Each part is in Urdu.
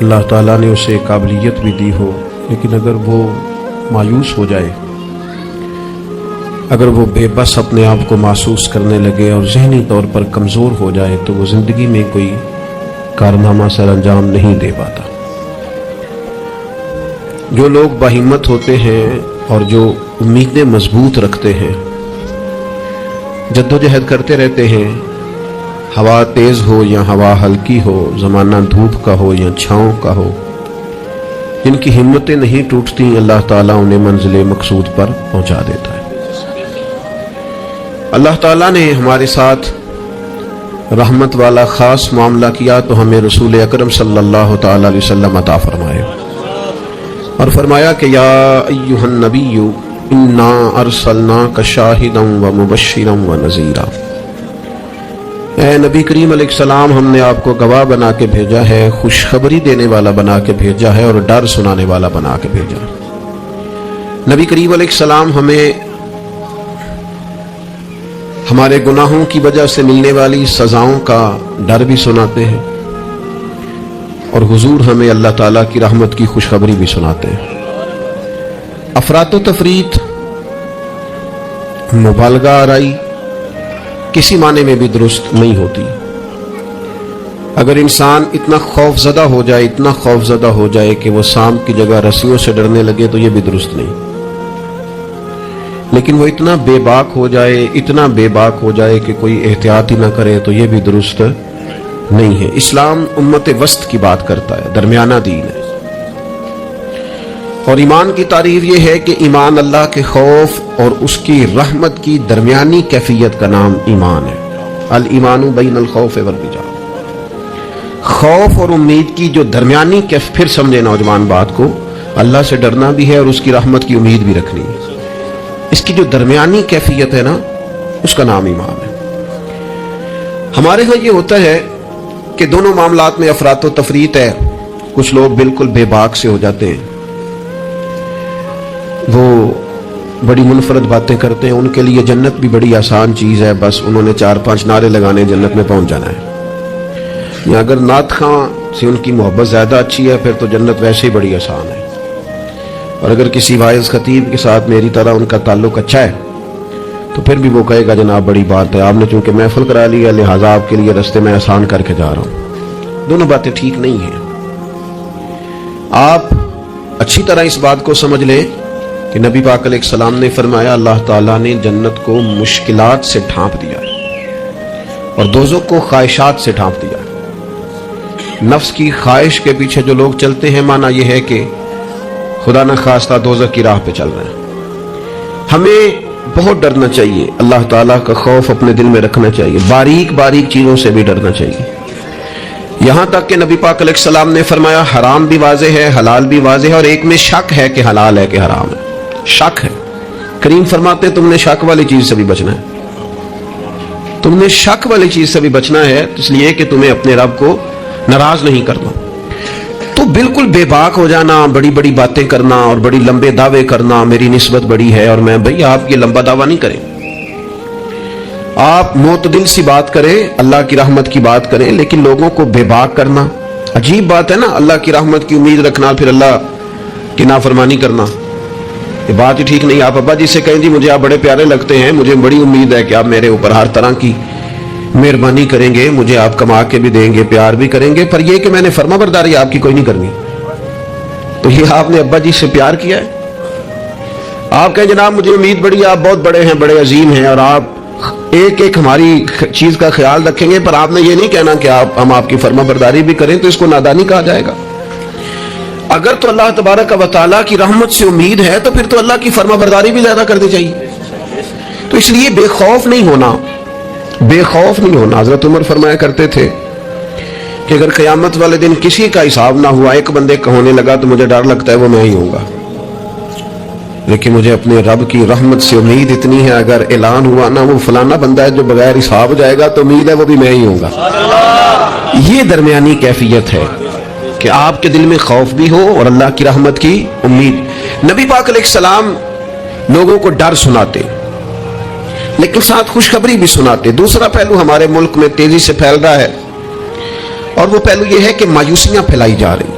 اللہ تعالیٰ نے اسے قابلیت بھی دی ہو، لیکن اگر وہ مایوس ہو جائے، اگر وہ بے بس اپنے آپ کو محسوس کرنے لگے اور ذہنی طور پر کمزور ہو جائے تو وہ زندگی میں کوئی کارنامہ سر انجام نہیں دے پاتا۔ جو لوگ باہمت ہوتے ہیں اور جو امیدیں مضبوط رکھتے ہیں، جدوجہد کرتے رہتے ہیں، ہوا تیز ہو یا ہوا ہلکی ہو، زمانہ دھوپ کا ہو یا چھاؤں کا ہو، جن کی ہمتیں نہیں ٹوٹتی، اللہ تعالیٰ انہیں منزل مقصود پر پہنچا دیتا ہے۔ اللہ تعالیٰ نے ہمارے ساتھ رحمت والا خاص معاملہ کیا تو ہمیں رسول اکرم صلی اللہ تعالی علیہ وسلم عطا فرمائے، اور فرمایا کہ یا ایھا النبی انا ارسلناک شاہدا ومبشرا ونذیرا، اے نبی کریم علیہ السلام، ہم نے آپ کو گواہ بنا کے بھیجا ہے، خوشخبری دینے والا بنا کے بھیجا ہے، اور ڈر سنانے والا بنا کے بھیجا ہے۔ نبی کریم علیہ السلام ہمیں ہمارے گناہوں کی وجہ سے ملنے والی سزاؤں کا ڈر بھی سناتے ہیں، اور حضور ہمیں اللہ تعالیٰ کی رحمت کی خوشخبری بھی سناتے ہیں۔ افراط و تفریط، مبالغہ آرائی کسی معنی میں بھی درست نہیں ہوتی۔ اگر انسان اتنا خوف زدہ ہو جائے، اتنا خوف زدہ ہو جائے کہ وہ سانپ کی جگہ رسیوں سے ڈرنے لگے تو یہ بھی درست نہیں، لیکن وہ اتنا بے باک ہو جائے، اتنا بے باک ہو جائے کہ کوئی احتیاط ہی نہ کرے تو یہ بھی درست نہیں ہے۔ اسلام امت وسط کی بات کرتا ہے، درمیانہ دین ہے، اور ایمان کی تعریف یہ ہے کہ ایمان اللہ کے خوف اور اس کی رحمت کی درمیانی کیفیت کا نام ایمان ہے۔ الایمان بین الخوف والرجاء، خوف اور امید کی جو درمیانی پھر سمجھے نوجوان بات کو، اللہ سے ڈرنا بھی ہے اور اس کی رحمت کی امید بھی رکھنی ہے، اس کی جو درمیانی کیفیت ہے نا، اس کا نام ایمان ہے۔ ہمارے ہاں یہ ہوتا ہے کہ دونوں معاملات میں افراط و تفریط ہے۔ کچھ لوگ بالکل بے باک سے ہو جاتے ہیں، وہ بڑی منفرد باتیں کرتے ہیں، ان کے لیے جنت بھی بڑی آسان چیز ہے، بس انہوں نے 4-5 نعرے لگانے جنت میں پہنچ جانا ہے۔ یا اگر نعت خواں سے ان کی محبت زیادہ اچھی ہے پھر تو جنت ویسے ہی بڑی آسان ہے، اور اگر کسی واعظ خطیب کے ساتھ میری طرح ان کا تعلق اچھا ہے تو پھر بھی وہ کہے گا جناب بڑی بات ہے، آپ نے چونکہ محفل کرا لی ہے لہٰذا آپ کے لیے رستے میں آسان کر کے جا رہا ہوں۔ دونوں باتیں ٹھیک نہیں ہیں۔ آپ اچھی طرح اس بات کو سمجھ لیں کہ نبی پاک علیہ السلام نے فرمایا اللہ تعالیٰ نے جنت کو مشکلات سے ڈھانپ دیا اور دوزخ کو خواہشات سے ڈھانپ دیا۔ نفس کی خواہش کے پیچھے جو لوگ چلتے ہیں، معنی یہ ہے کہ خدا نہ خواستہ دوزخ کی راہ پہ چل رہے ہیں۔ ہمیں بہت ڈرنا چاہیے، اللہ تعالیٰ کا خوف اپنے دل میں رکھنا چاہیے، باریک باریک چیزوں سے بھی ڈرنا چاہیے، یہاں تک کہ نبی پاک علیہ السلام نے فرمایا حرام بھی واضح ہے، حلال بھی واضح ہے، اور ایک میں شک ہے کہ حلال ہے کہ حرام ہے، شک ہے۔ کریم فرماتے ہیں تم نے شک والی چیز سے بھی بچنا ہے، تم نے شک والی چیز سے بھی بچنا ہے، اس لیے کہ تمہیں اپنے رب کو ناراض نہیں کرنا۔ تو بالکل بے باک ہو جانا، بڑی بڑی باتیں کرنا اور بڑی لمبے دعوے کرنا، میری نسبت بڑی ہے اور میں، بھئی آپ یہ لمبا دعویٰ نہیں کریں، آپ معتدل سی بات کریں، اللہ کی رحمت کی بات کریں، لیکن لوگوں کو بے باک کرنا عجیب بات ہے نا۔ اللہ کی رحمت کی امید رکھنا پھر اللہ کی نافرمانی کرنا، یہ بات ہی ٹھیک نہیں۔ آپ ابا جی سے کہیں جی مجھے آپ بڑے پیارے لگتے ہیں، مجھے بڑی امید ہے کہ آپ میرے اوپر ہر طرح کی مہربانی کریں گے، مجھے آپ کما کے بھی دیں گے، پیار بھی کریں گے، پر یہ کہ میں نے فرما برداری آپ کی کوئی نہیں کرنی، تو یہ آپ نے ابا جی سے پیار کیا ہے؟ آپ کہیں جناب مجھے امید بڑی، آپ بہت بڑے ہیں، بڑے عظیم ہیں، اور آپ ایک ایک ہماری چیز کا خیال رکھیں گے، پر آپ نے یہ نہیں کہنا کہ ہم آپ کی فرما برداری بھی کریں، تو اس کو نادانی کہا جائے گا۔ اگر تو اللہ تبارک و تعالیٰ کی رحمت سے امید ہے تو پھر تو اللہ کی فرما برداری بھی زیادہ کرنی چاہیے۔ تو اس لیے بے خوف نہیں ہونا، بے خوف نہیں ہونا۔ حضرت عمر فرمایا کرتے تھے کہ اگر قیامت والے دن کسی کا حساب نہ ہوا، ایک بندے کا ہونے لگا تو مجھے ڈر لگتا ہے وہ میں ہی ہوں گا، لیکن مجھے اپنے رب کی رحمت سے امید اتنی ہے، اگر اعلان ہوا نا وہ فلانا بندہ ہے جو بغیر حساب جائے گا تو امید ہے وہ بھی میں ہی ہوں گا۔ یہ درمیانی کیفیت ہے کہ آپ کے دل میں خوف بھی ہو اور اللہ کی رحمت کی امید۔ نبی پاک علیہ السلام لوگوں کو ڈر سناتے لیکن ساتھ خوشخبری بھی سناتے۔ دوسرا پہلو ہمارے ملک میں تیزی سے پھیل رہا ہے، اور وہ پہلو یہ ہے کہ مایوسیاں پھیلائی جا رہی ہیں۔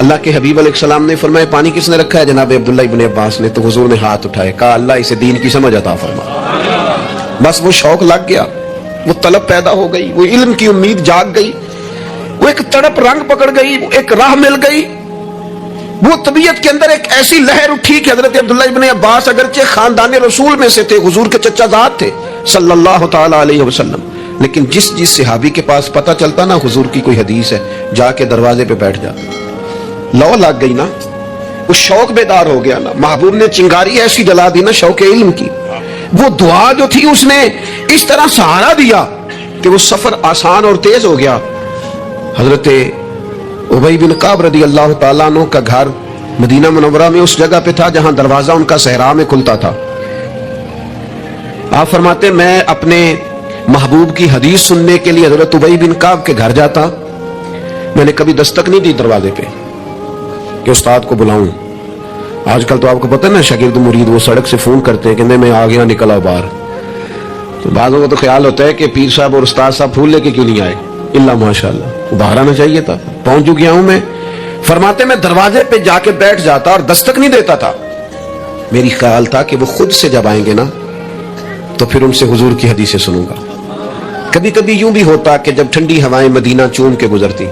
اللہ کے حبیب علیہ السلام نے فرمایا پانی کس نے رکھا ہے؟ جناب عبداللہ ابن عباس نے. تو حضور نے ہاتھ اٹھائے, کہا اللہ اسے دین کی سمجھ عطا فرما. بس وہ شوق لگ گیا, وہ طلب پیدا ہو گئی, وہ علم کی امید جاگ گئی, وہ ایک تڑپ رنگ پکڑ گئی, ایک راہ مل گئی. وہ طبیعت کے اندر ایک ایسی لہر اٹھی کہ حضرت عبداللہ ابن عباس اگرچہ خاندان رسول میں سے تھے, حضور کے چچا زاد تھے صلی اللہ تعالی علیہ وسلم, لیکن جس صحابی کے پاس پتہ چلتا نا حضور کی کوئی حدیث ہے, جا کے دروازے پہ بیٹھ جاتا. لو لگ گئی نا, وہ شوق بیدار ہو گیا نا. محبوب نے چنگاری ایسی جلا دی نا شوق علم کی. وہ دعا جو تھی اس نے اس طرح سہارا دیا کہ وہ سفر آسان اور تیز ہو گیا. حضرت ابی بن کعب رضی اللہ تعالیٰ عنہ کا گھر مدینہ منورہ میں اس جگہ پہ تھا جہاں دروازہ ان کا صحرا میں کھلتا تھا. آپ فرماتے میں اپنے محبوب کی حدیث سننے کے لیے حضرت ابی بن کعب کے گھر جاتا. میں نے کبھی دستک نہیں دی دروازے پہ کہ استاد کو بلاؤں. آج کل تو آپ کو پتہ ہے نا, شاگرد مرید وہ سڑک سے فون کرتے ہیں کہ میں آ گیا, نکلا باہر. تو بعضوں کو تو خیال ہوتا ہے کہ پیر صاحب اور استاد صاحب پھول لے کے کیوں نہیں آئے, اللہ ماشاء اللہ باہر آنا چاہیے تھا. پہنچ گیا ہوں میں. فرماتے میں دروازے پہ جا کے بیٹھ جاتا اور دستک نہیں دیتا تھا. میری خیال تھا کہ وہ خود سے جب آئیں گے نا تو پھر ان سے حضور کی حدیثیں سنوں گا. کبھی کبھی یوں بھی ہوتا کہ جب ٹھنڈی ہوائیں مدینہ چوم کے گزرتی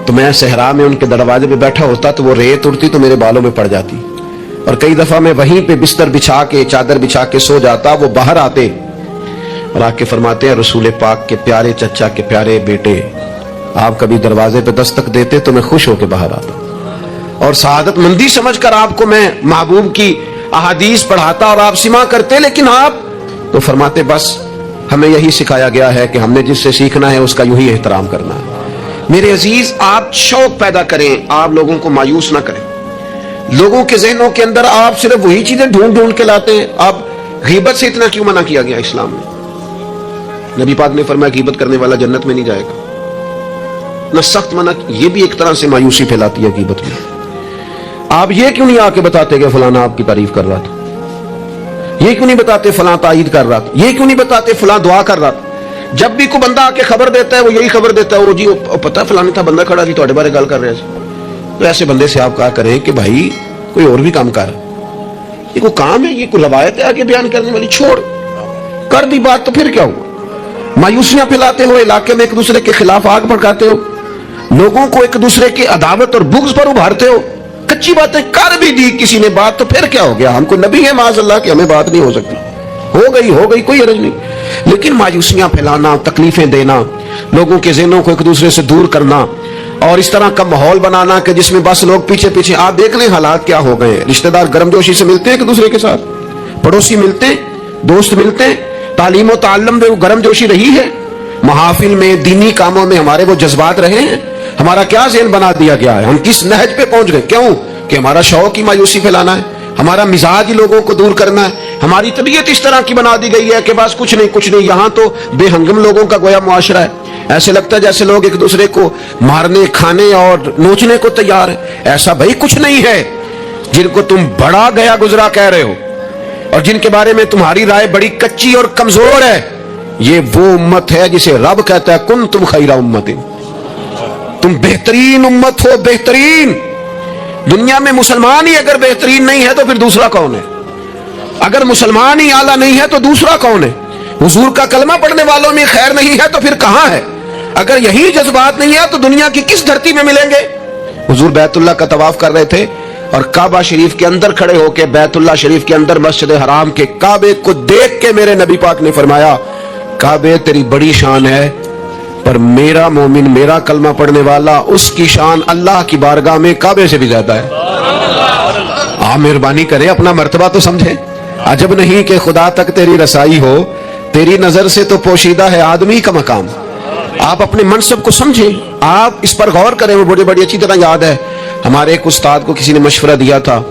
تو میں صحرا میں ان کے دروازے پہ بیٹھا ہوتا تو وہ ریت اڑتی تو میرے بالوں میں پڑ جاتی, اور کئی دفعہ میں وہیں پہ بستر بچھا کے چادر بچھا کے سو جاتا. وہ باہر آتے اور آ کے فرماتے ہیں رسول پاک کے پیارے چچا کے پیارے بیٹے, آپ کبھی دروازے پہ دستک دیتے تو میں خوش ہو کے باہر آتا, اور سعادت مندی سمجھ کر آپ کو میں محبوب کی احادیث پڑھاتا اور آپ سماع کرتے. لیکن آپ تو فرماتے بس ہمیں یہی سکھایا گیا ہے کہ ہم نے جس سے سیکھنا ہے اس کا یوں ہی احترام کرنا ہے. میرے عزیز, آپ شوق پیدا کریں, آپ لوگوں کو مایوس نہ کریں. لوگوں کے ذہنوں کے اندر آپ صرف وہی چیزیں ڈھونڈ ڈھونڈ کے لاتے ہیں. آپ غیبت سے اتنا کیوں منع کیا گیا اسلام میں؟ نبی پاک نے فرمایا غیبت کرنے والا جنت میں نہیں جائے گا. نہ سخت منع, یہ بھی ایک طرح سے مایوسی پھیلاتی ہے غیبت میں. آپ یہ کیوں نہیں آ کے بتاتے کہ فلانا آپ کی تعریف کر رہا تھا, یہ کیوں نہیں بتاتے فلاں تائید کر رہا تھا, یہ کیوں نہیں بتاتے فلاں دعا کر رہا تھا. جب بھی کوئی بندہ آ کے خبر دیتا ہے وہ یہی خبر دیتا ہے, وہ جی پتہ فلاں تھا بندہ کھڑا جی تھوڑے بارے گل کر رہے ہیں. تو ایسے بندے سے آپ کہا کریں کہ بھائی کوئی اور بھی کام کر, یہ کوئی کام ہے, یہ کوئی روایت ہے آگے بیان کرنے والی, چھوڑ کر دی بات. تو پھر کیا ہوا؟ مایوسیاں پھیلاتے ہو, علاقے میں ایک دوسرے کے خلاف آگ بھڑکاتے ہو, لوگوں کو ایک دوسرے کی عداوت اور بغض پر ابھارتے ہو. کچی باتیں کر بھی دی کسی نے بات تو پھر کیا ہو گیا؟ ہم کو نبی ہے معاذ اللہ کہ ہمیں بات نہیں ہو سکتی, ہو گئی کوئی حرج نہیں. لیکن مایوسیاں پھیلانا, تکلیفیں دینا, لوگوں کے ذہنوں کو ایک دوسرے سے دور کرنا, اور اس طرح کا ماحول بنانا کہ جس میں بس لوگ پیچھے پیچھے. آپ دیکھ لیں حالات کیا ہو گئے. رشتہ دار گرم جوشی سے ملتے ہیں ایک دوسرے کے ساتھ, پڑوسی ملتے ہیں, دوست ملتے ہیں, تعلیم و تعلم میں وہ گرم جوشی رہی ہے, محافل میں دینی کاموں میں ہمارے وہ جذبات رہے ہیں. ہمارا کیا ذہن بنا دیا گیا ہے؟ ہم کس نہج پہ پہنچ گئے؟ کیوں کہ ہمارا شوق ہی مایوسی پھیلانا ہے, ہمارا مزاج ہی لوگوں کو دور کرنا ہے, ہماری طبیعت اس طرح کی بنا دی گئی ہے کہ بس کچھ نہیں. یہاں تو بے ہنگم لوگوں کا گویا معاشرہ ہے. ایسے لگتا ہے جیسے لوگ ایک دوسرے کو مارنے, کھانے اور نوچنے کو تیار ہے. ایسا بھائی کچھ نہیں ہے. جن کو تم بڑا گیا گزرا کہہ رہے ہو اور جن کے بارے میں تمہاری رائے بڑی کچی اور کمزور ہے, یہ وہ امت ہے جسے رب کہتا ہے کن تم خیر امت, تم بہترین امت ہو. بہترین دنیا میں مسلمان ہی اگر بہترین نہیں ہے تو پھر دوسرا کون ہے؟ اگر مسلمان ہی اعلیٰ نہیں ہے تو دوسرا کون ہے؟ حضور کا کلمہ پڑھنے والوں میں خیر نہیں ہے تو پھر کہاں ہے؟ اگر یہی جذبات نہیں ہے تو دنیا کی کس دھرتی میں ملیں گے؟ حضور بیت اللہ کا طواف کر رہے تھے اور کعبہ شریف کے اندر کھڑے ہو کے بیت اللہ شریف کے اندر مسجد حرام کے کعبے کو دیکھ کے میرے نبی پاک نے فرمایا کعبے تیری بڑی شان ہے, پر میرا مومن, میرا کلمہ پڑھنے والا, اس کی شان اللہ کی بارگاہ میں کعبے سے بھی زیادہ ہے. آپ مہربانی کریں اپنا مرتبہ تو سمجھیں. عجب نہیں کہ خدا تک تیری رسائی ہو, تیری نظر سے تو پوشیدہ ہے آدمی کا مقام. آپ اپنے منصب کو سمجھیں, آپ اس پر غور کریں. وہ بڑی اچھی طرح یاد ہے, ہمارے ایک استاد کو کسی نے مشورہ دیا تھا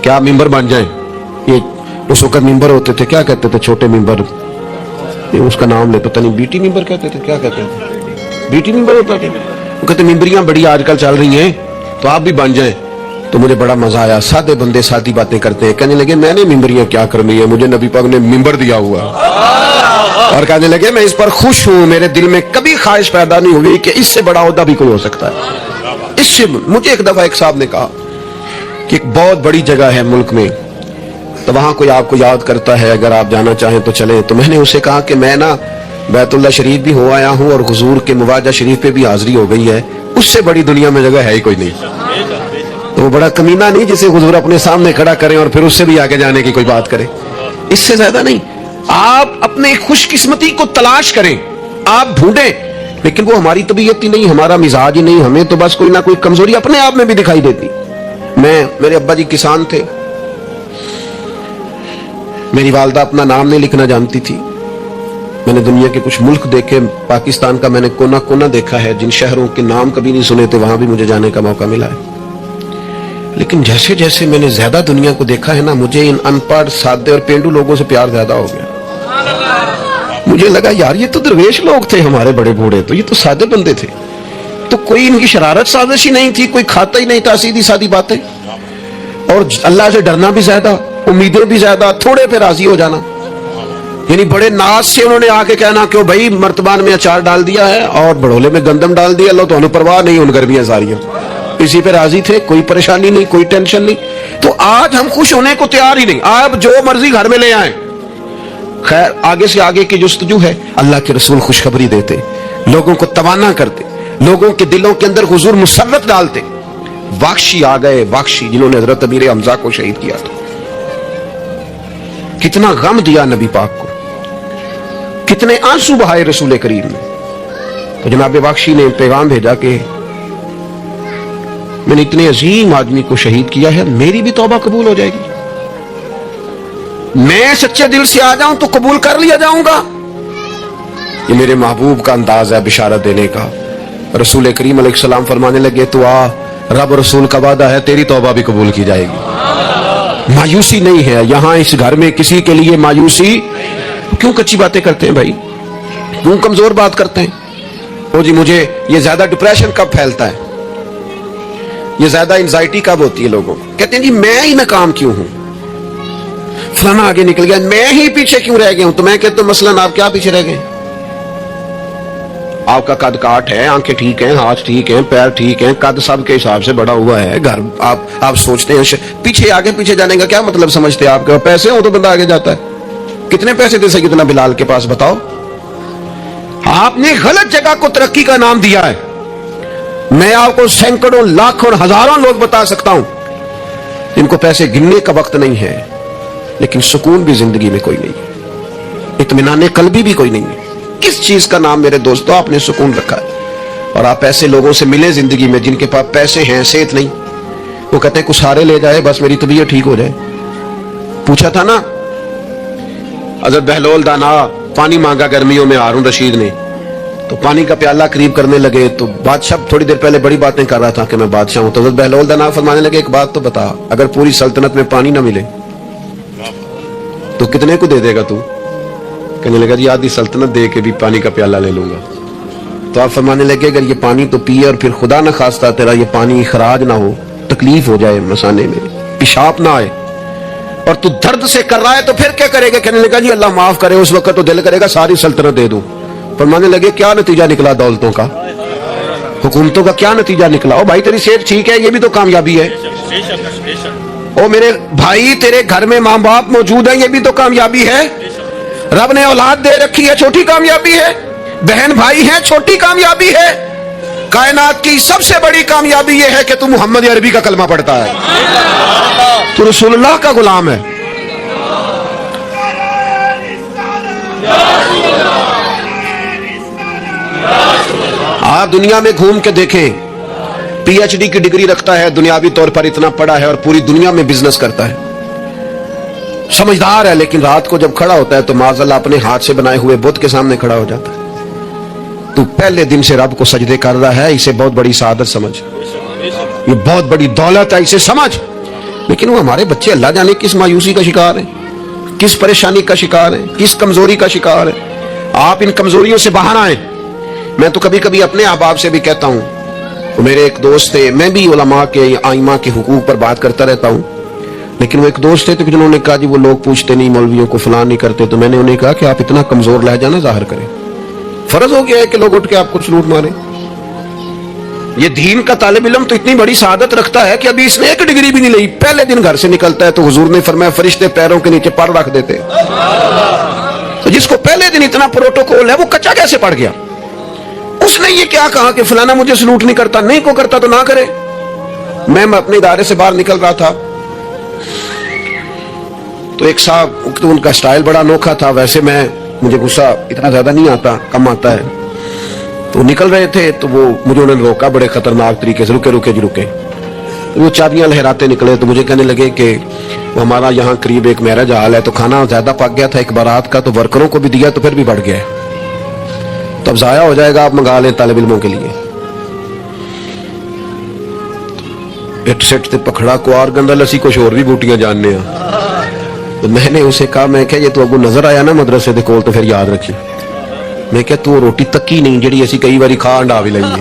کہ آپ ممبر بن جائیں. یہ اس وقت ممبر ہوتے تھے, کیا کہتے تھے, چھوٹے ممبر, اس کا نام لے پتہ نہیں, بیٹی ممبر کہتے تھے, کیا کہتے تھے, بیٹی ممبر ہوتا تھا. وہ کہتے ممبریاں بڑی آج کل چل رہی ہیں تو آپ بھی بن جائیں. تو مجھے بڑا مزہ آیا. سادے بندے سادی باتیں کرتے ہیں. کہنے لگے میں نے ممبریاں کیا کرنی ہے, مجھے نبی پاک نے ممبر دیا ہوا. اور کہنے لگے میں اس پر خوش ہوں, میرے دل میں کبھی خواہش پیدا نہیں ہوئی کہ اس سے بڑا عہدہ بھی کوئی ہو سکتا ہے. اس سے مجھے ایک دفعہ ایک صاحب نے کہا کہ ایک بہت بڑی جگہ ہے ملک میں, تو وہاں کوئی آپ کو یاد کرتا ہے, اگر آپ جانا چاہیں تو چلیں. تو میں نے اسے کہا کہ میں نا بیت اللہ شریف بھی ہو آیا ہوں اور حضور کے مواجہ شریف پہ بھی حاضری ہو گئی ہے, اس سے بڑی دنیا میں جگہ ہے ہی کوئی نہیں. تو وہ بڑا کمینہ نہیں جسے حضور اپنے سامنے کھڑا کریں اور پھر اس سے بھی آگے جانے کی کوئی بات کریں, اس سے زیادہ نہیں. آپ اپنے خوش قسمتی کو تلاش کریں, آپ ڈھونڈیں, لیکن وہ ہماری طبیعت ہی نہیں, ہمارا مزاج ہی نہیں, ہمیں تو بس کوئی نہ کوئی کمزوری اپنے آپ میں بھی دکھائی دیتی. میرے ابا جی کسان تھے, میری والدہ اپنا نام نہیں لکھنا جانتی تھی. میں نے دنیا کے کچھ ملک دیکھے, پاکستان کا میں نے کونا کونا دیکھا ہے, جن شہروں کے نام کبھی نہیں سنے تھے وہاں بھی مجھے جانے کا موقع ملا ہے. لیکن جیسے جیسے میں نے زیادہ دنیا کو دیکھا ہے نا, مجھے ان ان پڑھ سادے اور پینڈو لوگوں سے پیار زیادہ ہو گیا. مجھے لگا یار یہ تو درویش لوگ تھے ہمارے بڑے بوڑھے, تو یہ تو سادے بندے تھے, تو کوئی ان کی شرارت سازش ہی نہیں تھی, کوئی کھاتا ہی نہیں تھا سیدھی سادی باتیں, اور اللہ سے ڈرنا بھی زیادہ, امیدیں بھی زیادہ, تھوڑے پہ راضی ہو جانا. یعنی بڑے ناز سے انہوں نے آ کے کہنا کہ بھائی مرتبان میں اچار ڈال دیا ہے اور بڑولے میں گندم ڈال دیا, اللہ تو انہیں پرواہ نہیں, ان گرمیاں ساری اسی پہ راضی تھے, کوئی پریشانی نہیں, کوئی ٹینشن نہیں. تو آج ہم خوش ہونے کو تیار ہی نہیں, آپ جو مرضی گھر میں لے آئیں. خیر آگے سے آگے کی جستجو ہے. اللہ کے رسول خوشخبری دیتے, لوگوں کو توانا کرتے, لوگوں کے دلوں کے اندر حضور مسرت ڈالتے. واقشی آ گئے, واقشی جنہوں نے حضرت امیر حمزہ کو شہید کیا تھا. کتنا غم دیا نبی پاک کو, کتنے آنسو بہائے رسول کریم نے. تو جناب واقشی نے پیغام بھیجا کہ میں نے اتنے عظیم آدمی کو شہید کیا ہے, میری بھی توبہ قبول ہو جائے گی, میں سچے دل سے آ جاؤں تو قبول کر لیا جاؤں گا. یہ میرے محبوب کا انداز ہے بشارت دینے کا. رسول کریم علیہ السلام فرمانے لگے تو آ, رب رسول کا وعدہ ہے تیری توبہ بھی قبول کی جائے گی. مایوسی نہیں ہے یہاں اس گھر میں کسی کے لیے, مایوسی. کیوں کچی باتیں کرتے ہیں بھائی, کیوں کمزور بات کرتے ہیں؟ او جی مجھے یہ زیادہ ڈپریشن کب پھیلتا ہے, یہ زیادہ انزائٹی کب ہوتی ہے لوگوں کو؟ کہتے ہیں جی میں ہی ناکام کیوں ہوں, فلانا آگے نکل گیا, میں ہی پیچھے کیوں رہ گیا ہوں. تو میں کہتا ہوں مثلاً آپ کیا پیچھے رہ گئے؟ آپ کا قد کاٹ ہے, آنکھیں ٹھیک ہیں, ہاتھ ٹھیک ہیں, پیر ٹھیک ہیں, قد سب کے حساب سے بڑا ہوا ہے. گھر آپ سوچتے ہیں پیچھے آگے پیچھے جانے کا کیا مطلب سمجھتے ہیں؟ آپ کے پیسے ہوں تو بندہ آگے جاتا ہے. کتنے پیسے تھے سیدنا بلال کے پاس بتاؤ؟ آپ نے غلط جگہ کو ترقی کا نام دیا ہے. میں آپ کو سینکڑوں لاکھوں ہزاروں لوگ بتا سکتا ہوں جن کو پیسے گننے کا وقت نہیں ہے, لیکن سکون بھی زندگی میں کوئی نہیں, اطمینان قلبی بھی کوئی نہیں ہے. کس چیز کا نام میرے دوستو آپ نے سکون رکھا ہے؟ اور آپ ایسے لوگوں سے ملے زندگی میں جن کے پاس پیسے ہیں, صحت نہیں, وہ کہتے ہیں کچھ سارے لے جائے بس میری طبیعت ٹھیک ہو جائے. پوچھا تھا نا حضرت بہلول دانا, پانی مانگا گرمیوں میں ہارون رشید نے, تو پانی کا پیالہ قریب کرنے لگے تو بادشاہ تھوڑی دیر پہلے بڑی باتیں کر رہا تھا کہ میں بادشاہ ہوں. تو حضرت بہلول دانا فرمانے لگے ایک بات تو بتا, اگر پوری سلطنت میں پانی نہ ملے تو کتنے کو دے دے گا تو؟ کہنے لگا جی آدھی سلطنت دے کے بھی پانی کا پیالہ لے لوں گا. تو آپ فرمانے لگے اگر یہ پانی تو پیے اور پھر خدا نہ خواستہ تیرا یہ پانی خراج نہ ہو, تکلیف ہو جائے مسانے میں, پیشاب نہ آئے, اور تو درد سے کر رہا ہے تو پھر کیا کرے گا؟ کہنے لگا جی اللہ معاف کرے, اس وقت تو دل کرے گا ساری سلطنت دے دوں. فرمانے لگے کیا نتیجہ نکلا دولتوں کا, حکومتوں کا کیا نتیجہ نکلا؟ او بھائی تیری صحت ٹھیک ہے, یہ بھی تو کامیابی ہے. او میرے بھائی تیرے گھر میں ماں باپ موجود ہیں, یہ بھی تو کامیابی ہے. رب نے اولاد دے رکھی ہے, چھوٹی کامیابی ہے. بہن بھائی ہیں, چھوٹی کامیابی ہے. کائنات کی سب سے بڑی کامیابی یہ ہے کہ تو محمد عربی کا کلمہ پڑھتا ہے, تو رسول اللہ کا غلام ہے. آپ دنیا میں گھوم کے دیکھیں, پی ایچ ڈی کی ڈگری رکھتا ہے, دنیاوی طور پر اتنا پڑھا ہے اور پوری دنیا میں بزنس کرتا ہے, سمجھدار ہے, لیکن رات کو جب کھڑا ہوتا ہے تو معاذ اللہ اپنے ہاتھ سے بنائے ہوئے بت کے سامنے کھڑا ہو جاتا ہے. تو پہلے دن سے رب کو سجدے کر رہا ہے, اسے بہت بڑی سعادت سمجھ, یہ بہت بڑی دولت ہے, اسے سمجھ. لیکن وہ ہمارے بچے اللہ جانے کس مایوسی کا شکار ہیں, کس پریشانی کا شکار ہیں, کس کمزوری کا شکار ہیں. آپ ان کمزوریوں سے باہر آئیں. میں تو کبھی کبھی اپنے احباب سے بھی کہتا ہوں تو میرے ایک دوست تھے, میں بھی علماء کے آئمہ کے حقوق پر بات کرتا رہتا ہوں, لیکن وہ ایک دوست تھے تو جنہوں نے کہا جی وہ لوگ پوچھتے نہیں مولویوں کو, فلاں نہیں کرتے, تو میں نے انہیں کہا کہ آپ اتنا کمزور لہجہ نہ ظاہر کریں, فرض ہو گیا ہے کہ لوگ اٹھ کے آپ کو سلوٹ ماریں. یہ دین کا طالب علم تو اتنی بڑی سعادت رکھتا ہے کہ ابھی اس نے ایک ڈگری بھی نہیں لی, پہلے دن گھر سے نکلتا ہے تو حضور نے فرمایا فرشتے پیروں کے نیچے پر رکھ دیتے. تو جس کو پہلے دن اتنا پروٹوکول ہے وہ کچا کیسے پڑ گیا؟ اس نے یہ کیا کہا کہ فلانا مجھے سلوٹ نہیں کرتا, نہیں کو کرتا تو نہ کرے. میں اپنے ادارے سے باہر نکل رہا تھا تو ایک صاحب, تو ان کا سٹائل بڑا انوکھا تھا, ویسے مجھے غصہ اتنا زیادہ نہیں آتا, کم آتا ہے, تو نکل رہے تھے تو وہ مجھے انہوں نے روکا بڑے خطرناک طریقے سے, رکے رکے جی رکے. وہ چابیاں لہراتے نکلے تو مجھے کہنے لگے کہ وہ ہمارا یہاں قریب ایک میرج ہال ہے, تو کھانا زیادہ پک گیا تھا ایک بارات کا, تو ورکروں کو بھی دیا تو پھر بھی بڑھ گیا ہے, تو اب ضائع ہو جائے گا, آپ منگا لیں طالب علموں کے لیے. اٹ سٹ تے پکھڑا کوار گندل اسی کچھ اور بھی بوٹیاں جاننے ہیں. تو میں نے اسے کہا, میں کہا یہ تو اگو نظر آیا نا مدرسے دے کول تو پھر یاد رکھی. میں کہا تو روٹی تکی نہیں جڑی اسی کئی باری کھا انڈا بھی لئیے,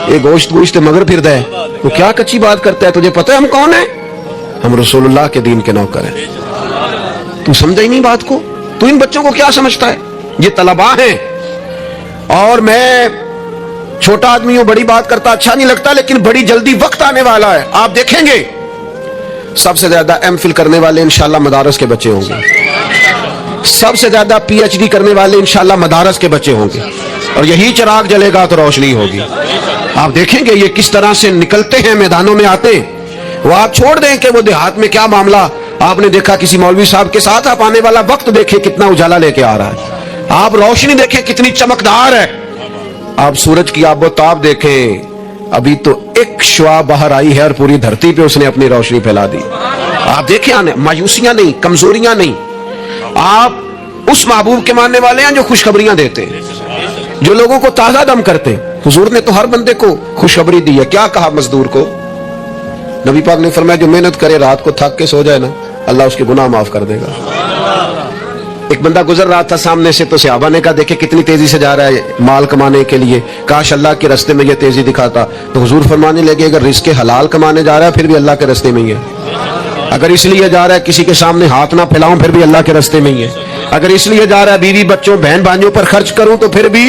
یہ گوشت مگر پھر ہے, وہ کیا کچی بات کرتا ہے, تجھے پتہ ہے ہم کون ہیں؟ ہم رسول اللہ کے دین کے نوکر ہیں. تو سمجھا ہی نہیں بات کو, تو ان بچوں کو کیا سمجھتا ہے؟ یہ طلباء ہیں, اور میں چھوٹا آدمی ہوں, بڑی بات کرتا اچھا نہیں لگتا, لیکن بڑی جلدی وقت آنے والا ہے, آپ دیکھیں گے سب سے زیادہ ایم فل کرنے والے انشاءاللہ مدارس کے بچے ہوں گے, سب سے زیادہ پی ایچ ڈی کرنے والے انشاءاللہ مدارس کے بچے ہوں گے, اور یہی چراغ جلے گا تو روشنی ہوگی. آپ دیکھیں گے یہ کس طرح سے نکلتے ہیں, میدانوں میں آتے ہیں. وہ آپ چھوڑ دیں کہ وہ دیہات میں کیا معاملہ, آپ نے دیکھا کسی مولوی صاحب کے ساتھ, آپ آنے والا وقت دیکھیں کتنا اجالا لے کے آ رہا ہے, آپ روشنی دیکھیں کتنی چمکدار ہے, آپ سورج کی آب و تاب دیکھیں, ابھی تو ایک شعاع باہر آئی ہے اور پوری دھرتی پہ اس نے اپنی روشنی پھیلا دی. آپ دیکھیں, مایوسیاں نہیں, کمزوریاں نہیں, آپ اس محبوب کے ماننے والے ہیں جو خوشخبریاں دیتے ہیں, جو لوگوں کو تازہ دم کرتے ہیں. حضور نے تو ہر بندے کو خوشخبری دی ہے. کیا کہا مزدور کو؟ نبی پاک نے فرمایا جو محنت کرے رات کو تھک کے سو جائے نا, اللہ اس کے گناہ معاف کر دے گا. ایک بندہ گزر رہا تھا سامنے سے, تو صحابہ نے کہا دیکھیں کتنی تیزی سے جا رہا ہے مال کمانے کے لیے, کاش اللہ کے راستے میں یہ تیزی دکھاتا. تو حضور فرمانے لگے اگر رزق حلال کمانے جا رہا ہے پھر بھی اللہ کے راستے میں ہی ہے, اگر اس لیے جا رہا ہے کسی کے سامنے ہاتھ نہ پھیلاؤں پھر بھی اللہ کے راستے میں ہی ہے, اگر اس لیے جا رہا ہے بیوی بچوں بہن بھائیوں پر خرچ کروں تو پھر بھی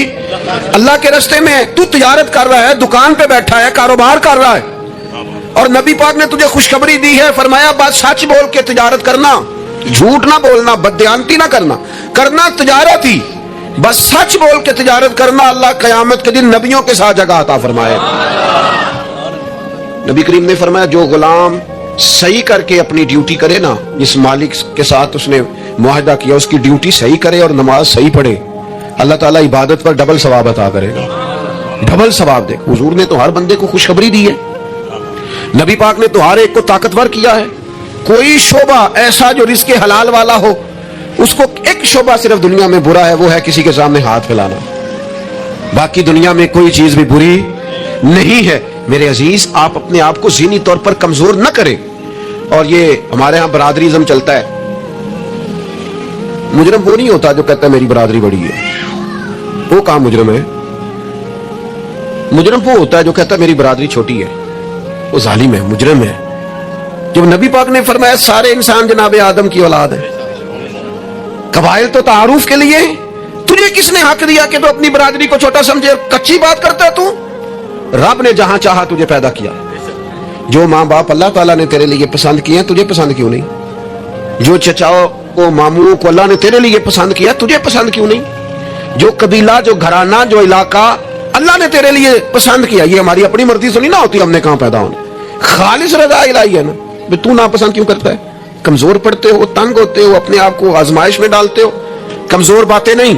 اللہ کے راستے میں ہے. تو تجارت کر رہا ہے, دکان پہ بیٹھا ہے, کاروبار کر رہا ہے, اور نبی پاک نے تجھے خوشخبری دی ہے, فرمایا بات سچ بول کے تجارت کرنا, جھوٹ نہ بولنا, بددیانتی نہ کرنا تجارت ہی, بس سچ بول کے تجارت کرنا. اللہ قیامت کے دن نبیوں کے ساتھ جگہ عطا فرمائے. نبی کریم نے فرمایا جو غلام صحیح کر کے اپنی ڈیوٹی کرے نا, جس مالک کے ساتھ اس نے معاہدہ کیا اس کی ڈیوٹی صحیح کرے اور نماز صحیح پڑھے, اللہ تعالیٰ عبادت پر ڈبل ثواب عطا کرے گا, ڈبل ثواب دے. حضور نے تو ہر بندے کو خوشخبری دی ہے, نبی پاک نے تو ہر ایک کو طاقتور کیا ہے. کوئی شعبہ ایسا جو رزق حلال والا ہو, اس کو ایک شعبہ صرف دنیا میں برا ہے, وہ ہے کسی کے سامنے ہاتھ پھیلانا, باقی دنیا میں کوئی چیز بھی بری نہیں ہے. میرے عزیز, آپ اپنے آپ کو ذہنی طور پر کمزور نہ کریں. اور یہ ہمارے ہاں برادریزم چلتا ہے, مجرم وہ نہیں ہوتا جو کہتا ہے میری برادری بڑی ہے, وہ کہاں مجرم ہے. مجرم وہ ہوتا ہے جو کہتا ہے میری برادری چھوٹی ہے, وہ ظالم ہے, مجرم ہے. جب نبی پاک نے فرمایا سارے انسان جناب آدم کی اولاد ہے, قبائل تو تعارف کے لیے, تجھے کس نے حق دیا کہ تو اپنی برادری کو چھوٹا سمجھے؟ کچی بات کرتا ہے تو. رب نے جہاں چاہا تجھے پیدا کیا, جو ماں باپ اللہ تعالیٰ نے تیرے لیے پسند کیے ہیں تجھے پسند کیوں نہیں؟ جو چچاؤں کو ماموں کو اللہ نے تیرے لیے پسند کیا تجھے پسند کیوں نہیں؟ جو قبیلہ, جو گھرانہ, جو علاقہ اللہ نے تیرے لیے پسند کیا, یہ ہماری اپنی مرضی سے نہیں نہ ہوتی, ہم نے کہاں پیدا ہونا, خالص رضا الہی ہے نا. تو ناپسند کیوں کرتا ہے؟ کمزور پڑتے ہو, تنگ ہوتے ہو, اپنے آپ کو آزمائش میں ڈالتے ہو, کمزور باتیں نہیں.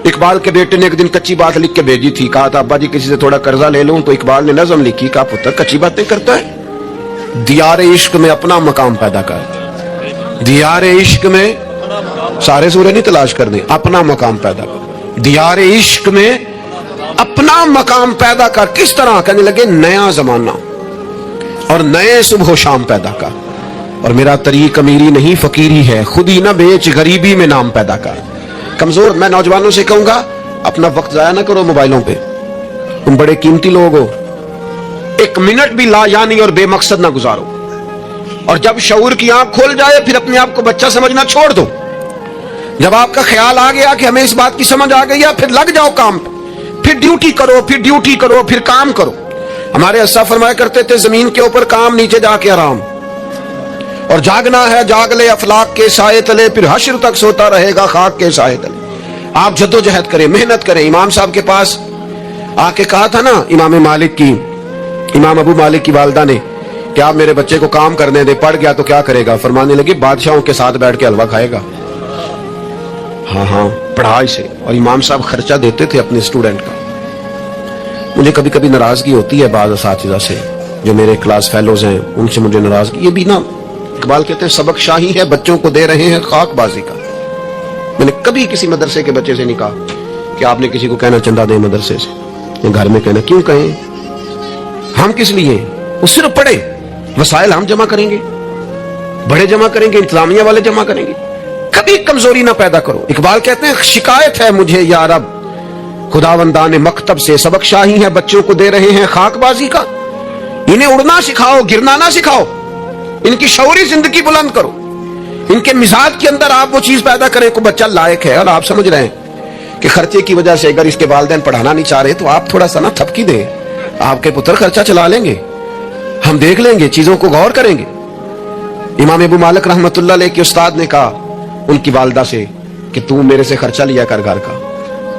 اقبال کے بیٹے نے ایک دن کچی بات لکھ کے بھیجی تھی, کہا تھا ابا جی کسی سے تھوڑا قرضہ لے لوں, تو اقبال نے نظم لکھی, کہا پتر کچی باتیں کرتا ہے, دیار عشق میں اپنا مقام پیدا کر. دیار عشق میں سارے سورے نہیں تلاش کرنے, اپنا مقام پیدا کر. دیار عشق میں اپنا مقام پیدا کر. کس طرح؟ کہنے لگے نیا زمانہ اور نئے صبح و شام پیدا کر, اور میرا طریق امیری نہیں فقیری ہے, خود ہی نہ بیچ غریبی میں نام پیدا کر. کمزور, میں نوجوانوں سے کہوں گا اپنا وقت ضائع نہ کرو موبائلوں پہ, تم بڑے قیمتی لوگ ہو, ایک منٹ بھی لا یعنی اور بے مقصد نہ گزارو. اور جب شعور کی آنکھ کھول جائے پھر اپنے آپ کو بچہ سمجھنا چھوڑ دو. جب آپ کا خیال آ گیا کہ ہمیں اس بات کی سمجھ آ گئی ہے پھر لگ جاؤ کام پہ, پھر ڈیوٹی کرو, پھر ڈیوٹی کرو, پھر کام کرو. ہمارے اسا فرمایا کرتے تھے زمین کے اوپر کام, نیچے جا کے آرام. اور جاگنا ہے جاگ لے افلاق کے سائے تلے, پھر حشر تک سوتا رہے گا خاک کے سائے تلے. آپ جدوجہد کریں, محنت کریں. امام صاحب کے پاس آ کے کہا تھا نا امام ابو مالک کی والدہ نے کہ آپ میرے بچے کو کام کرنے دے, پڑھ گیا تو کیا کرے گا؟ فرمانے لگی بادشاہوں کے ساتھ بیٹھ کے حلوہ کھائے گا. ہاں پڑھائی سے. اور امام صاحب خرچہ دیتے تھے اپنے اسٹوڈنٹ کا. مجھے کبھی کبھی ناراضگی ہوتی ہے بعض اساتذہ سے جو میرے کلاس فیلوز ہیں, ان سے مجھے ناراضگی. یہ بھی نا اقبال کہتے ہیں سبق شاہی ہے بچوں کو دے رہے ہیں خاک بازی کا. میں نے کبھی کسی مدرسے کے بچے سے نہیں کہا کہ آپ نے کسی کو کہنا چندہ دیں مدرسے سے, گھر میں کہنا. کیوں کہیں؟ ہم کس لیے؟ وہ صرف پڑھے, وسائل ہم جمع کریں گے, بڑے جمع کریں گے, انتظامیہ والے جمع کریں گے. کبھی کمزوری نہ پیدا کرو. اقبال کہتے ہیں شکایت ہے مجھے یا رب خداوندان مکتب سے, سبق شاہی ہے بچوں کو دے رہے ہیں خاک بازی کا. انہیں اڑنا سکھاؤ, گرنا نہ سکھاؤ. ان کی شعوری زندگی بلند کرو. ان کے مزاج کے اندر آپ وہ چیز پیدا کریں کہ بچہ لائق ہے. اور آپ سمجھ رہے ہیں کہ خرچے کی وجہ سے اگر اس کے والدین پڑھانا نہیں چاہ رہے تو آپ تھوڑا سا نا تھپکی دیں, آپ کے پتر خرچہ چلا لیں گے, ہم دیکھ لیں گے, چیزوں کو غور کریں گے. امام ابو مالک رحمت اللہ علیہ کے استاد نے کہا ان کی والدہ سے کہ تو میرے سے خرچہ لیا کر گھر کا.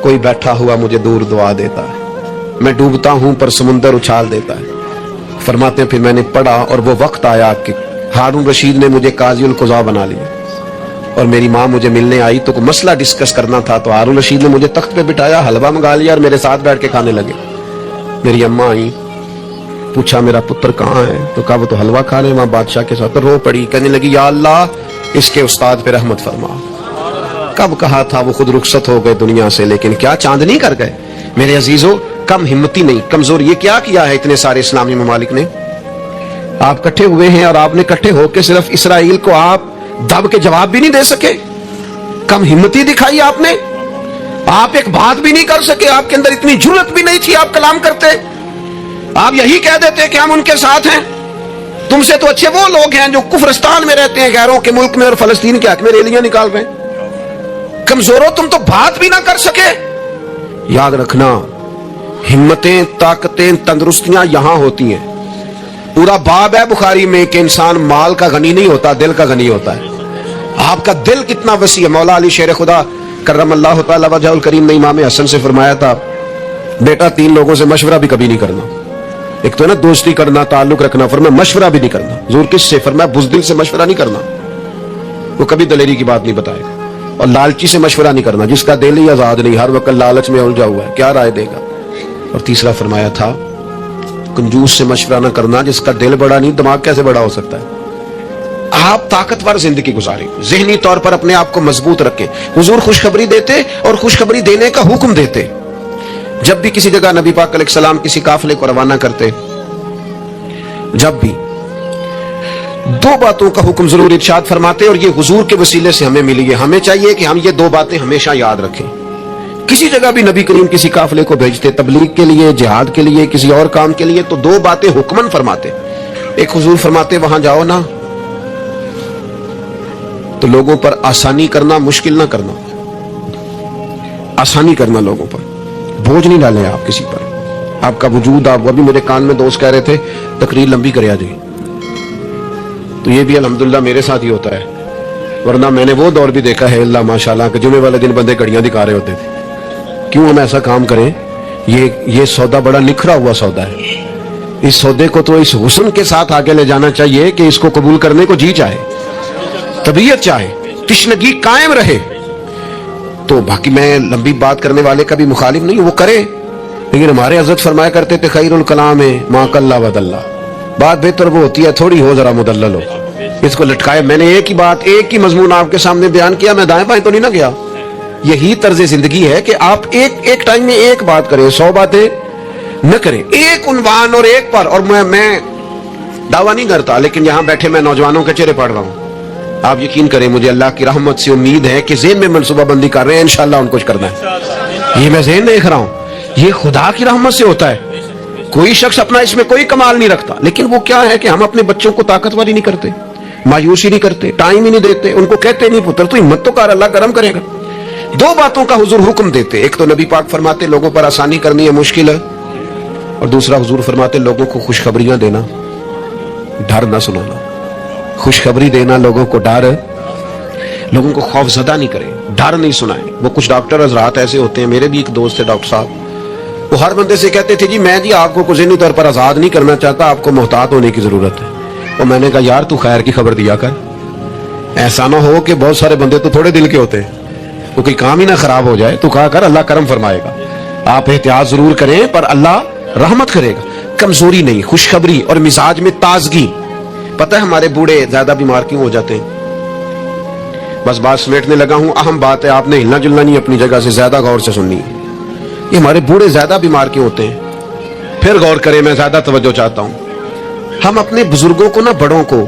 کوئی بیٹھا ہوا مجھے دور دعا دیتا ہے, میں ڈوبتا ہوں پر سمندر اچھال دیتا ہے. فرماتے ہیں پھر میں نے پڑھا اور وہ وقت آیا کہ ہارون رشید نے مجھے قاضی القضاء بنا لیا, اور میری ماں مجھے ملنے آئی تو کوئی مسئلہ ڈسکس کرنا تھا تو ہارون رشید نے مجھے تخت پہ بٹھایا, حلوہ منگا لیا اور میرے ساتھ بیٹھ کے کھانے لگے. میری اماں آئی, پوچھا میرا پتر کہاں ہے, تو کہا وہ تو حلوہ کھا رہے وہاں بادشاہ کے ساتھ. رو پڑی, کہنے لگی یا اللہ اس کے استاد پہ رحمت فرما. کب کہا تھا وہ خود رخصت ہو گئے دنیا سے, لیکن کیا چاندنی کر گئے. میرے عزیزو کم ہمتی نہیں, کمزور. یہ کیا کیا ہے اتنے سارے اسلامی ممالک نے؟ آپ کٹھے ہوئے ہیں اور آپ نے کٹھے ہو کے صرف اسرائیل کو آپ دب کے جواب بھی نہیں دے سکے. کم ہمتی دکھائی آپ نے, آپ ایک بات بھی نہیں کر سکے. آپ کے اندر اتنی جرأت بھی نہیں تھی آپ کلام کرتے. آپ یہی کہہ دیتے کہ ہم ان کے ساتھ ہیں. تم سے تو اچھے وہ لوگ ہیں جو کفرستان میں رہتے ہیں, غیروں کے ملک میں, اور فلسطین کے حق میں ریلیاں نکال رہے ہیں. کمزوروں تم تو بات بھی نہ کر سکے. یاد رکھنا ہمتیں, طاقتیں, تندرستیاں یہاں ہوتی ہیں. پورا باب ہے بخاری میں کہ انسان مال کا غنی نہیں ہوتا, دل کا غنی ہوتا ہے. آپ کا دل کتنا وسیع ہے. مولا علی شیر خدا کرم اللہ تعالی وجہ الکریم نے امام حسن سے فرمایا تھا بیٹا 3 لوگوں سے مشورہ بھی کبھی نہیں کرنا. ایک تو ہے نا دوستی کرنا, تعلق رکھنا, فرمایا مشورہ بھی نہیں کرنا. حضور کس سے؟ فرمایا بزدل سے مشورہ نہیں کرنا, وہ کبھی دلیری کی بات نہیں بتائے گا. اور لالچی سے مشورہ نہیں کرنا, جس کا دل ہی آزاد نہیں, ہر وقت لالچ میں الجھا ہوا ہے, کیا رائے دے گا. اور تیسرا فرمایا تھا کنجوس سے مشورہ نہ کرنا, جس کا دل بڑا نہیں دماغ کیسے بڑا ہو سکتا ہے. آپ طاقتور زندگی گزاریں, ذہنی طور پر اپنے آپ کو مضبوط رکھیں. حضور خوشخبری دیتے اور خوشخبری دینے کا حکم دیتے. جب بھی کسی جگہ نبی پاک علیہ السلام کسی قافلے کو روانہ کرتے, جب بھی 2 باتوں کا حکم ضرور ارشاد فرماتے, اور یہ حضور کے وسیلے سے ہمیں ملی ہے. ہمیں چاہیے کہ ہم یہ 2 باتیں ہمیشہ یاد رکھیں. کسی جگہ بھی نبی کریم کسی قافلے کو بھیجتے تبلیغ کے لیے, جہاد کے لیے, کسی اور کام کے لیے, تو 2 باتیں حکمن فرماتے. ایک حضور فرماتے وہاں جاؤ نا تو لوگوں پر آسانی کرنا, مشکل نہ کرنا. آسانی کرنا لوگوں پر, بوجھ نہیں ڈالیں آپ کسی پر. آپ کا وجود, آپ ابھی میرے کان میں دوست کہہ رہے تھے تقریر لمبی کرے آ جائے, تو یہ بھی الحمدللہ میرے ساتھ ہی ہوتا ہے. ورنہ میں نے وہ دور بھی دیکھا ہے اللہ ماشاءاللہ کہ جمعے والے دن بندے گھڑیاں دکھا رہے ہوتے تھے. کیوں ہم ایسا کام کریں؟ یہ سودا بڑا نکھرا ہوا سودا ہے. اس سودے کو تو اس حسن کے ساتھ آگے لے جانا چاہیے کہ اس کو قبول کرنے کو جی چاہے, طبیعت چاہے, تشنگی قائم رہے. تو باقی میں لمبی بات کرنے والے کا بھی مخالف نہیں, وہ کرے, لیکن ہمارے حضرت فرمایا کرتے تھے خیر الکلام ما قل ودل. بات بہتر وہ ہوتی ہے تھوڑی ہو ذرا مدلل ہو. اس کو لٹکائے. میں نے ایک ہی بات, ایک ہی مضمون آپ کے سامنے بیان کیا, میں دائیں بائیں تو نہیں نہ گیا. یہی طرز زندگی ہے کہ آپ ایک ٹائم میں ایک بات کریں, 100 باتیں نہ کریں, ایک عنوان اور ایک پر. اور میں دعویٰ نہیں کرتا, لیکن یہاں بیٹھے میں نوجوانوں کے چہرے پڑھ رہا ہوں. آپ یقین کریں مجھے اللہ کی رحمت سے امید ہے کہ ذہن میں منصوبہ بندی کر رہے ہیں, انشاءاللہ ان کچھ کرنا ہے. یہ میں ذہن دیکھ رہا ہوں, یہ خدا کی رحمت سے ہوتا ہے. کوئی شخص اپنا اس میں کوئی کمال نہیں رکھتا، لیکن وہ کیا ہے کہ ہم اپنے بچوں کو طاقتور ہی نہیں کرتے، مایوسی نہیں کرتے، ٹائم ہی نہیں دیتے، ان کو کہتے نہیں پتر تو ہمت تو کر، اللہ کرم کرے گا۔ دو باتوں کا حضور حکم دیتے، ایک تو نبی پاک فرماتے لوگوں پر آسانی کرنی ہے مشکل ہے، اور دوسرا حضور فرماتے لوگوں کو خوشخبریاں دینا، ڈر نہ سنانا، خوشخبری دینا لوگوں کو، ڈر، لوگوں کو خوف زدہ نہیں کرے، ڈر نہیں سنائے۔ وہ کچھ ڈاکٹر حضرات ایسے ہوتے ہیں، میرے بھی ایک دوست تھے ڈاکٹر صاحب، وہ ہر بندے سے کہتے تھے جی میں جی آپ کو ذہنی طور پر آزاد نہیں کرنا چاہتا، آپ کو محتاط ہونے کی ضرورت ہے۔ اور میں نے کہا یار تو خیر کی خبر دیا کر، ایسا نہ ہو کہ بہت سارے بندے تو تھوڑے دل کے ہوتے ہیں، تو کوئی کام ہی نہ خراب ہو جائے، تو کہا کر اللہ کرم فرمائے گا، آپ احتیاط ضرور کریں پر اللہ رحمت کرے گا۔ کمزوری نہیں، خوشخبری اور مزاج میں تازگی۔ پتہ ہے ہمارے بوڑھے زیادہ بیمار کیوں ہو جاتے ہیں؟ بس بات سمیٹنے لگا ہوں، اہم بات ہے، آپ نے ہلنا جلنا نہیں اپنی جگہ سے، زیادہ غور سے سننی ہے۔ یہ ہمارے بوڑھے زیادہ بیمار کیوں ہوتے ہیں؟ پھر غور کریں، میں زیادہ توجہ چاہتا ہوں۔ ہم اپنے بزرگوں کو نہ، بڑوں کو،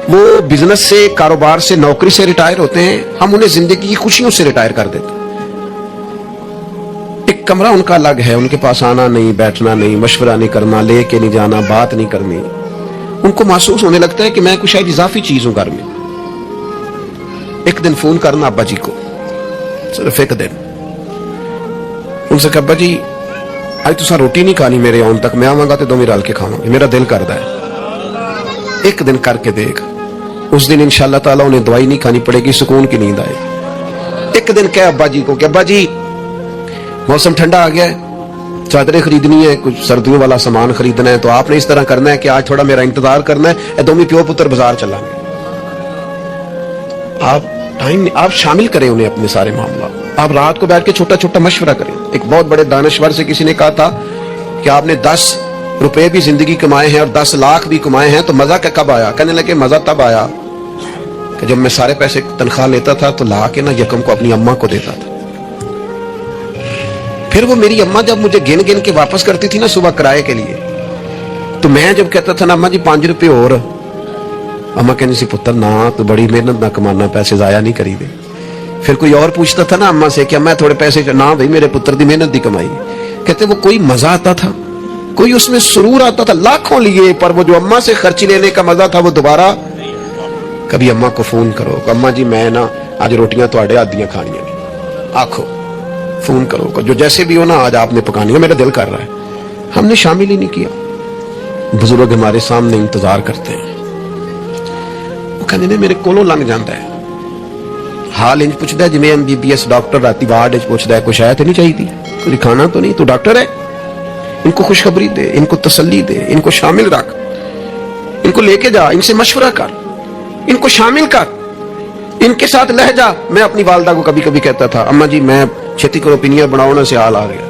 وہ بزنس سے، کاروبار سے، نوکری سے ریٹائر ہوتے ہیں، ہم انہیں زندگی کی خوشیوں سے ریٹائر کر دیتے ہیں۔ ایک کمرہ ان کا الگ ہے، ان کے پاس آنا نہیں، بیٹھنا نہیں، مشورہ نہیں کرنا، لے کے نہیں جانا، بات نہیں کرنی۔ ان کو محسوس ہونے لگتا ہے کہ میں کچھ شاید اضافی چیز ہوں گھر میں۔ ایک دن فون کرنا ابا جی کو، صرف ایک دن، ان سے کہ ابا جی آج تسا روٹی نہیں کھانی میرے آن تک، میں آواں گا تو دو رل کے کھاواں گے، میرا دل کردا ہے۔ ایک دن کر کے دیکھ، اس دن انشاءاللہ تعالیٰ انہیں دوائی نہیں کھانی پڑے گی، سکون کی نیند آئے گی۔ ایک دن کہہ ابا جی کو کہ ابا جی موسم ٹھنڈا آ گیا ہے، چادریں خریدنی ہے، کچھ سردیوں والا سامان خریدنا ہے، تو آپ نے اس طرح کرنا ہے کہ آج تھوڑا میرا انتظار کرنا ہے، اے دومی پیو پتر بازار چلا گے۔ آپ شامل کریں انہیں اپنے سارے معاملات۔ آپ رات کو بیٹھ کے چھوٹا چھوٹا مشورہ کریں۔ ایک بہت بڑے دانشور سے کسی نے کہا تھا کہ آپ نے 10 روپے بھی زندگی کمائے ہیں اور 10 لاکھ بھی کمائے ہیں، تو مزہ کب آیا؟ کہنے لگے مزہ تب آیا کہ جب میں سارے پیسے تنخواہ لیتا تھا تو لا کے نہ یکم کو اپنی اماں کو دیتا تھا، پھر وہ میری اماں جب مجھے گن گن کے واپس کرتی تھی نا صبح کرائے کے لیے، تو میں جب کہتا تھا نا اماں جی 5 روپے اور، اماں کہنی سی پتر نہ تو بڑی محنت نہ کمانا، پیسے ضائع نہیں کری دے۔ پھر کوئی اور پوچھتا تھا نا اماں سے کہ اماں تھوڑے پیسے، نہ بھائی میرے پتر دی محنت دی کمائی، کہتے وہ کوئی مزہ آتا تھا، کوئی اس میں سرور آتا تھا، لاکھوں لیے، پر وہ جو اماں سے خرچی لینے کا مزہ تھا وہ دوبارہ۔ کبھی اماں کو فون کرو کہ اماں جی میں نا آج روٹیاں تواڈے ہاتھ دیاں کھانیاں نے، آکھو، فون کرو کہ جو جیسے بھی ہو نا آج آپ نے پکانی ہے، میرا دل کر رہا ہے۔ ہم نے شامل ہی نہیں کیا۔ بزرگ ہمارے سامنے انتظار کرتے ہیں، وہ کہنے نے میرے کولوں لنگ جاتا ہے، حال انج پوچھتا ہے جی میں MBBS ڈاکٹر راتی وارڈ پوچھتا ہے کچھ ہے تو نہیں چاہیے تھی، کوئی کھانا تو نہیں، تو ڈاکٹر ہے۔ ان کو خوشخبری دے، ان کو تسلی دے، ان کو شامل رکھ، ان کو لے کے جا، ان سے مشورہ کر، ان کو شامل کر، ان کے ساتھ لہ جا۔ میں اپنی والدہ کو کبھی کبھی کہتا تھا اماں جی میں چھتی کرو پینیاں بناؤ نا، سیال آ گیا،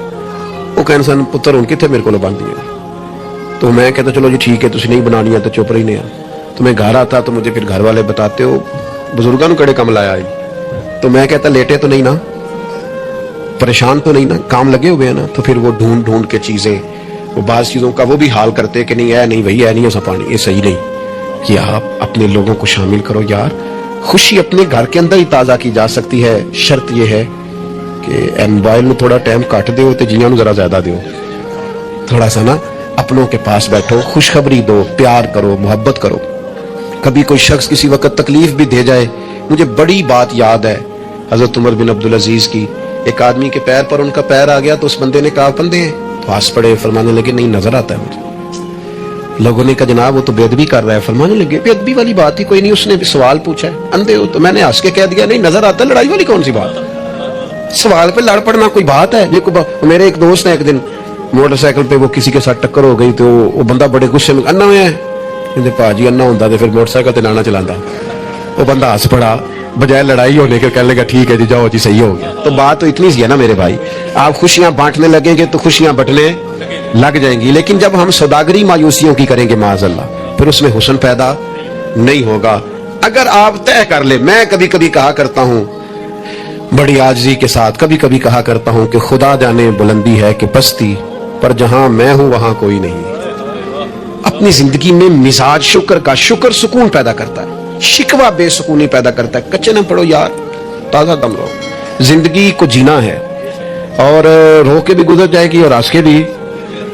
وہ کہنے سن پتر ان کتنے میرے کو بن دیا، تو میں کہتا چلو جی ٹھیک ہے تسی نہیں بنانی ہے تو چپ رہی نہیں۔ تو میں گھر آتا تو مجھے پھر گھر والے بتاتے ہو بزرگاں نو کڑے کم لایا ہے، تو میں کہتا لیٹے تو نہیں نا، پریشان تو نہیں نا، کام لگے ہوئے ہیں نا، تو پھر وہ ڈھونڈ ڈھونڈ کے چیزیں، وہ بعض چیزوں کا وہ بھی حال کرتے کہ نہیں نہیں بھائی نہیں ایسا پانی، یہ صحیح نہیں، کہ آپ اپنے لوگوں کو شامل کرو۔ یار خوشی اپنے گھر کے اندر ہی تازہ کی جا سکتی ہے، شرط یہ ہے کہ موبائل میں تھوڑا ٹائم کٹ دیو تے جیاں نو ذرا زیادہ دیو، تھوڑا سا نا اپنوں کے پاس بیٹھو، خوشخبری دو، پیار کرو، محبت کرو۔ کبھی کوئی شخص کسی وقت تکلیف بھی دے جائے، مجھے بڑی بات یاد ہے حضرت عمر بن عبدالعزیز کی، ایک آدمی کے پیر پر ان کا پیر آ گیا تو اس بندے نے کہا بندے ہیں تو ہنس پڑے، فرمانے لگے نہیں نظر آتا ہے مجھے۔ لوگوں نے کہا جناب وہ تو بے ادبی کر رہا ہے، فرمانے لگے بے ادبی والی بات ہی کوئی نہیں، اس نے بھی سوال پوچھا ہے اندھے ہو، تو میں نے ہنس کے کہہ دیا نہیں نظر آتا، لڑائی والی کون سی بات ہے، سوال پہ لڑ پڑنا کوئی بات ہے؟ میرے ایک دوست نے ایک دن موٹر سائیکل پہ وہ کسی کے ساتھ ٹکر ہو گئی تو وہ بندہ بڑے غصے میں انا ہویا ہے، کہتے پاجی انا ہوتا تو پھر موٹر سائیکل تے لانا چلاتا، وہ بندہ ہنس پڑا، بجائے لڑائی ہونے کے کہنے لگا ٹھیک ہے جی جاؤ جی صحیح ہو گیا۔ تو بات تو اتنی سی ہے نا میرے بھائی، آپ خوشیاں بانٹنے لگیں گے تو خوشیاں بٹنے لگ جائیں گی، لیکن جب ہم سوداگری مایوسیوں کی کریں گے معاذ اللہ، پھر اس میں حسن پیدا نہیں ہوگا۔ اگر آپ طے کر لیں، میں کبھی کبھی کہا کرتا ہوں بڑی عاجزی کے ساتھ، کبھی کبھی کہا کرتا ہوں کہ خدا جانے بلندی ہے کہ پستی، پر جہاں میں ہوں وہاں کوئی نہیں۔ اپنی زندگی میں مزاج شکر کا، شکر سکون پیدا کرتا ہے، شکوہ بے سکونی پیدا کرتا ہے۔ کچے نہ پڑو یار، تازہ دم رہو، زندگی کو جینا ہے، اور رو کے بھی گزر جائے گی اور ہنس کے بھی